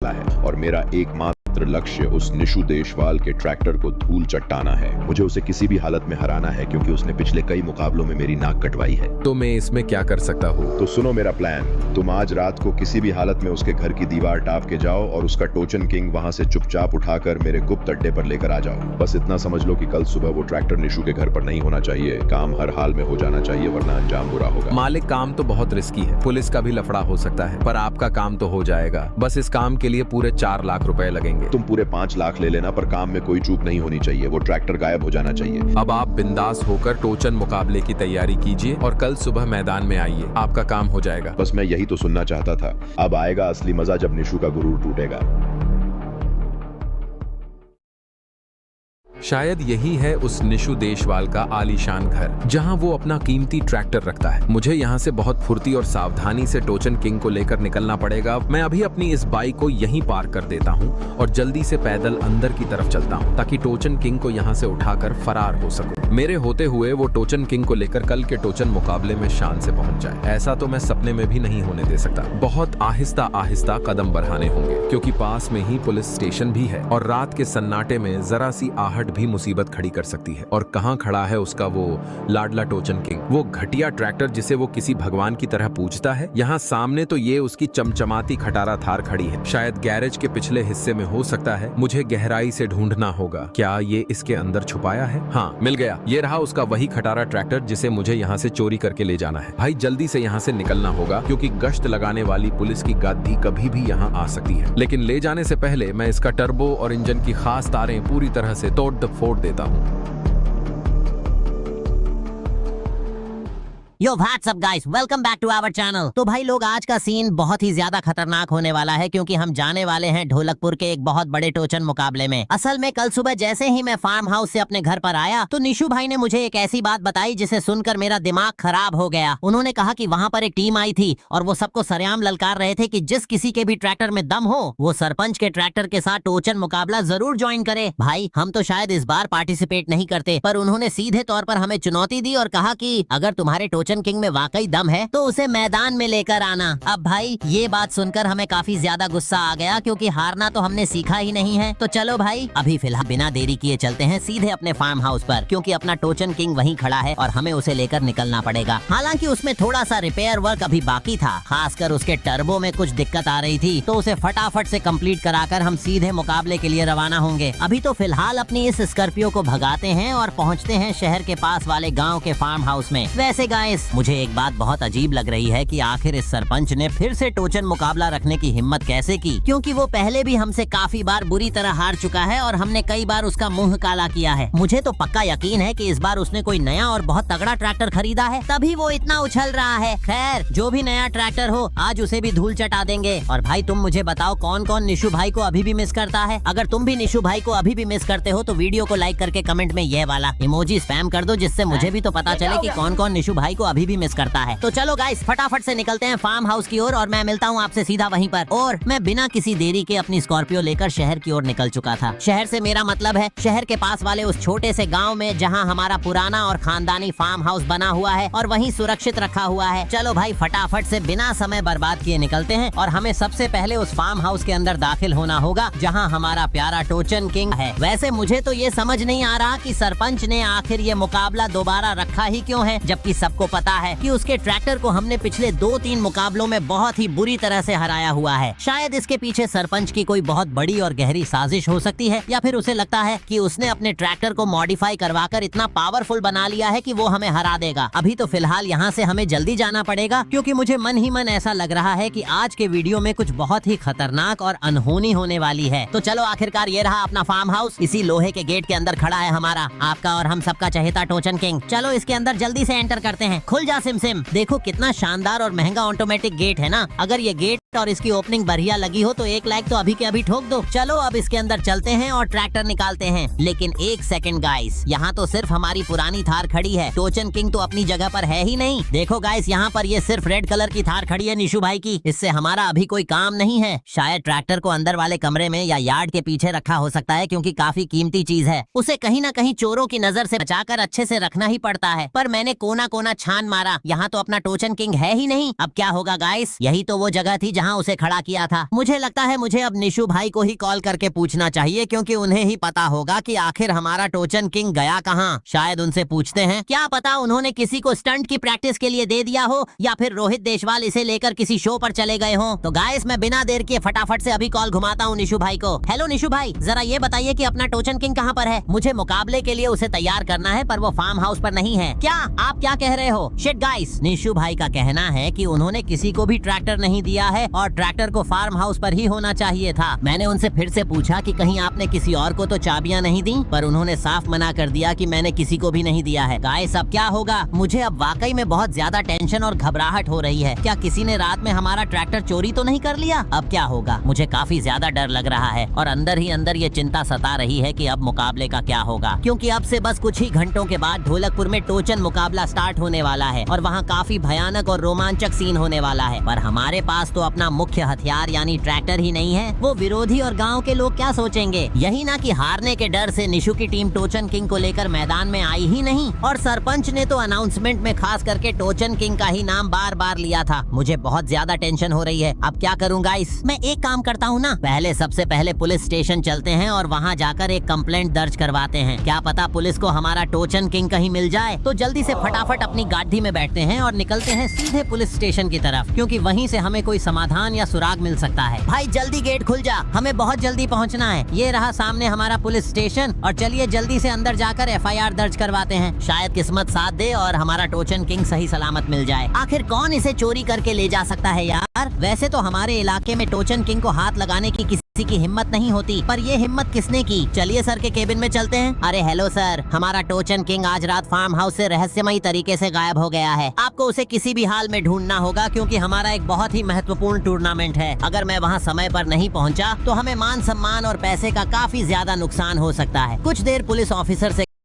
है और मेरा एकमात्र लक्ष्य उस निशु देशवाल के ट्रैक्टर को धूल चट्टाना है। मुझे उसे किसी भी हालत में हराना है क्योंकि उसने पिछले कई मुकाबलों में मेरी नाक कटवाई है। तो मैं इसमें क्या कर सकता हूँ? तो सुनो मेरा प्लान। तुम आज रात को किसी भी हालत में उसके घर की दीवार टाप के जाओ और उसका टोचन किंग वहां से चुपचाप उठाकर मेरे गुप्त अड्डे पर लेकर आ जाओ। बस इतना समझ लो कि कल सुबह वो ट्रैक्टर निशु के घर पर नहीं होना चाहिए। काम हर हाल में हो जाना चाहिए वरना अंजाम बुरा होगा। मालिक, काम तो बहुत रिस्की है, पुलिस का भी लफड़ा हो सकता है, पर आपका काम तो हो जाएगा। बस इस काम के लिए पूरे 4 लाख रुपए लगेंगे। तुम पूरे 5 लाख ले लेना, पर काम में कोई चूक नहीं होनी चाहिए। वो ट्रैक्टर गायब हो जाना चाहिए। अब आप बिंदास होकर टोचन मुकाबले की तैयारी कीजिए और कल सुबह मैदान में आइए, आपका काम हो जाएगा। बस मैं यही तो सुनना चाहता था। अब आएगा असली मजा जब निशु का गुरूर टूटेगा। शायद यही है उस निशु देशवाल का आलीशान घर, जहां वो अपना कीमती ट्रैक्टर रखता है। मुझे यहां से बहुत फुर्ती और सावधानी से टोचन किंग को लेकर निकलना पड़ेगा। मैं अभी अपनी इस बाइक को यहीं पार्क कर देता हूं और जल्दी से पैदल अंदर की तरफ चलता हूं ताकि टोचन किंग को यहां से उठाकर फरार हो सकूं। मेरे होते हुए वो टोचन किंग को लेकर कल के टोचन मुकाबले में शान से पहुंच जाए। ऐसा तो मैं सपने में भी नहीं होने दे सकता। बहुत आहिस्ता आहिस्ता कदम बढ़ाने होंगे क्योंकि पास में ही पुलिस स्टेशन भी है और रात के सन्नाटे में जरा सी आहट भी मुसीबत खड़ी कर सकती है। और कहां खड़ा है उसका वो लाडला टोचन किंग, वो घटिया ट्रैक्टर जिसे वो किसी भगवान की तरह पूजता है। यहाँ सामने तो ये उसकी चमचमाती खटारा थार खड़ी है। शायद गैरेज के पिछले हिस्से में हो सकता है। मुझे गहराई से ढूंढना होगा। क्या ये इसके अंदर छुपाया है? हाँ, मिल गया। ये रहा उसका वही खटारा ट्रैक्टर जिसे मुझे यहाँ से चोरी करके ले जाना है। भाई जल्दी से यहाँ से निकलना होगा क्योंकि गश्त लगाने वाली पुलिस की गाड़ी कभी भी यहाँ आ सकती है। लेकिन ले जाने से पहले मैं इसका टर्बो और इंजन की खास तारें पूरी तरह से तोड़ फोड़ देता हूँ। Yo what's up guys, welcome back to our channel. तो भाई लोग, आज का सीन बहुत ही ज्यादा खतरनाक होने वाला है क्योंकि हम जाने वाले हैं ढोलकपुर के एक बहुत बड़े टोचन मुकाबले में। असल में कल सुबह जैसे ही मैं फार्म हाउस से अपने घर पर आया तो निशु भाई ने मुझे एक ऐसी बात बताई जिसे सुनकर मेरा दिमाग खराब हो गया। उन्होंने कहा कि वहाँ पर एक टीम आई थी और वो सबको सरेआम ललकार रहे थे कि जिस किसी के भी ट्रैक्टर में दम हो वो सरपंच के ट्रैक्टर के साथ टोचन मुकाबला जरूर ज्वाइन करे। भाई हम तो शायद इस बार पार्टिसिपेट नहीं करते, पर उन्होंने सीधे तौर पर हमें चुनौती दी और कहा कि अगर तुम्हारे टोचन किंग में वाकई दम है तो उसे मैदान में लेकर आना। अब भाई ये बात सुनकर हमें काफी ज्यादा गुस्सा आ गया क्योंकि हारना तो हमने सीखा ही नहीं है। तो चलो भाई, अभी फिलहाल बिना देरी किए चलते हैं सीधे अपने फार्म हाउस पर क्योंकि अपना टोचन किंग वहीं खड़ा है और हमें उसे लेकर निकलना पड़ेगा। हालांकि उसमें थोड़ा सा रिपेयर वर्क अभी बाकी था, खासकर उसके टर्बो में कुछ दिक्कत आ रही थी, तो उसे फटाफट से कंप्लीट कराकर हम सीधे मुकाबले के लिए रवाना होंगे। अभी तो फिलहाल अपनी इस स्कॉर्पियो को भगाते हैं और पहुँचते हैं शहर के पास वाले गाँव के फार्म हाउस में। वैसे गाइस, मुझे एक बात बहुत अजीब लग रही है कि आखिर इस सरपंच ने फिर से टोचन मुकाबला रखने की हिम्मत कैसे की, क्योंकि वो पहले भी हमसे काफी बार बुरी तरह हार चुका है और हमने कई बार उसका मुंह काला किया है। मुझे तो पक्का यकीन है कि इस बार उसने कोई नया और बहुत तगड़ा ट्रैक्टर खरीदा है, तभी वो इतना उछल रहा है। खैर, जो भी नया ट्रैक्टर हो आज उसे भी धूल चटा देंगे। और भाई तुम मुझे बताओ कौन कौन निशु भाई को अभी भी मिस करता है। अगर तुम भी निशु भाई को अभी भी मिस करते हो तो वीडियो को लाइक करके कमेंट में ये वाला इमोजी स्पैम कर दो, जिससे मुझे भी तो पता चले कि कौन कौन निशु भाई को अभी भी मिस करता है। तो चलो गाइस, फटाफट से निकलते हैं फार्म हाउस की ओर और मैं मिलता हूँ आपसे सीधा वहीं पर। और मैं बिना किसी देरी के अपनी स्कॉर्पियो लेकर शहर की ओर निकल चुका था। शहर से मेरा मतलब है शहर के पास वाले उस छोटे से गांव में जहां हमारा पुराना और खानदानी फार्म हाउस बना हुआ है और वहीं सुरक्षित रखा हुआ है। चलो भाई, फटाफट से बिना समय बर्बाद किए निकलते हैं और हमें सबसे पहले उस फार्म हाउस के अंदर दाखिल होना होगा जहाँ हमारा प्यारा टोचन किंग है। वैसे मुझे तो ये समझ नहीं आ रहा कि सरपंच ने आखिर ये मुकाबला दोबारा रखा ही क्यों है, जबकि सबको पता है कि उसके ट्रैक्टर को हमने पिछले 2-3 मुकाबलों में बहुत ही बुरी तरह से हराया हुआ है। शायद इसके पीछे सरपंच की कोई बहुत बड़ी और गहरी साजिश हो सकती है, या फिर उसे लगता है कि उसने अपने ट्रैक्टर को मॉडिफाई करवाकर इतना पावरफुल बना लिया है कि वो हमें हरा देगा। अभी तो फिलहाल यहाँ से हमें जल्दी जाना पड़ेगा क्योंकि मुझे मन ही मन ऐसा लग रहा है कि आज के वीडियो में कुछ बहुत ही खतरनाक और अनहोनी होने वाली है। तो चलो, आखिरकार ये रहा अपना फार्म हाउस। इसी लोहे के गेट के अंदर खड़ा है हमारा, आपका और हम सबका चहेता टोचन किंग। चलो इसके अंदर जल्दी से एंटर करते हैं। खुल जा सिम सिम। देखो कितना शानदार और महंगा ऑटोमेटिक गेट है ना। अगर ये गेट और इसकी ओपनिंग बढ़िया लगी हो तो 1 लाइक तो अभी के अभी ठोक दो। चलो अब इसके अंदर चलते हैं और ट्रैक्टर निकालते हैं। लेकिन एक सेकंड गाइस, यहाँ तो सिर्फ हमारी पुरानी थार खड़ी है, टोचन किंग तो अपनी जगह पर है ही नहीं। देखो गाइस, यहाँ पर ये सिर्फ रेड कलर की थार खड़ी है निशु भाई की। इससे हमारा अभी कोई काम नहीं है। शायद ट्रैक्टर को अंदर वाले कमरे में या यार्ड के पीछे रखा हो सकता है क्योंकि काफी कीमती चीज है। उसे कहीं ना कहीं चोरों की नजर से बचाकर अच्छे से रखना ही पड़ता है। पर मैंने कोना कोना छान मारा, यहाँ तो अपना टोचन किंग है ही नहीं। अब क्या होगा गाइस? यही तो वो जगह थी जहाँ उसे खड़ा किया था। मुझे लगता है मुझे अब निशु भाई को ही कॉल करके पूछना चाहिए, क्योंकि उन्हें ही पता होगा कि आखिर हमारा टोचन किंग गया कहाँ। शायद उनसे पूछते हैं, क्या पता उन्होंने किसी को स्टंट की प्रैक्टिस के लिए दे दिया हो, या फिर रोहित देशवाल इसे लेकर किसी शो पर चले गए हो। तो गाइस मैं बिना देर किए फटाफट से अभी कॉल घुमाता हूँ निशु भाई को। हेलो निशु भाई, जरा ये बताइए कि अपना टोचन किंग कहाँ पर है? मुझे मुकाबले के लिए उसे तैयार करना है, पर वो फार्म हाउस पर नहीं है। क्या आप क्या कह रहे हो? शिट गाइस, निशु भाई का कहना है कि उन्होंने किसी को भी ट्रैक्टर नहीं दिया है और ट्रैक्टर को फार्म हाउस पर ही होना चाहिए था। मैंने उनसे फिर से पूछा कि कहीं आपने किसी और को तो चाबियां नहीं दी, पर उन्होंने साफ मना कर दिया कि मैंने किसी को भी नहीं दिया है। गाइस अब क्या होगा? मुझे अब वाकई में बहुत ज्यादा टेंशन और घबराहट हो रही है। क्या किसी ने रात में हमारा ट्रैक्टर चोरी तो नहीं कर लिया? अब क्या होगा? मुझे काफी ज्यादा डर लग रहा है और अंदर ही अंदर ये चिंता सता रही है कि अब मुकाबले का क्या होगा, क्योंकि अब से बस कुछ ही घंटों के बाद ढोलकपुर में टोचन मुकाबला स्टार्ट होने वाला है और वहाँ काफी भयानक और रोमांचक सीन होने वाला है। पर हमारे पास तो अपना मुख्य हथियार यानी ट्रैक्टर ही नहीं है। वो विरोधी और गांव के लोग क्या सोचेंगे? यही ना कि हारने के डर से निशु की टीम टोचन किंग को लेकर मैदान में आई ही नहीं, और सरपंच ने तो अनाउंसमेंट में खास करके टोचन किंग का ही नाम बार बार लिया था। मुझे बहुत ज्यादा टेंशन हो रही है। अब क्या करूँ गाइस? मैं एक काम करता हूँ ना, सबसे पहले पुलिस स्टेशन चलते हैं और वहाँ जाकर एक कंप्लेंट दर्ज करवाते हैं। क्या पता पुलिस को हमारा टोचन किंग कहीं मिल जाए। तो जल्दी से फटाफट अपनी गाड़ी में बैठते हैं और निकलते हैं सीधे पुलिस स्टेशन की तरफ, क्योंकि वहीं से हमें कोई समाधान या सुराग मिल सकता है। भाई जल्दी गेट खुल जा, हमें बहुत जल्दी पहुंचना है। ये रहा सामने हमारा पुलिस स्टेशन, और चलिए जल्दी से अंदर जाकर FIR दर्ज करवाते हैं। शायद किस्मत साथ दे और हमारा टोचन किंग सही सलामत मिल जाए। आखिर कौन इसे चोरी करके ले जा सकता है यार? वैसे तो हमारे इलाके में टोचन किंग को हाथ लगाने की किसी की हिम्मत नहीं होती, पर ये हिम्मत किसने की? चलिए सर के केबिन में चलते हैं। अरे हेलो सर, हमारा टोचन किंग आज रात फार्म हाउस से रहस्यमयी तरीके से गायब हो गया है। आपको उसे किसी भी हाल में ढूंढना होगा, क्योंकि हमारा एक बहुत ही महत्वपूर्ण टूर्नामेंट है। अगर मैं वहाँ समय पर नहीं पहुँचा तो हमें मान सम्मान और पैसे का काफी ज्यादा नुकसान हो सकता है। कुछ देर पुलिस ऑफिसर से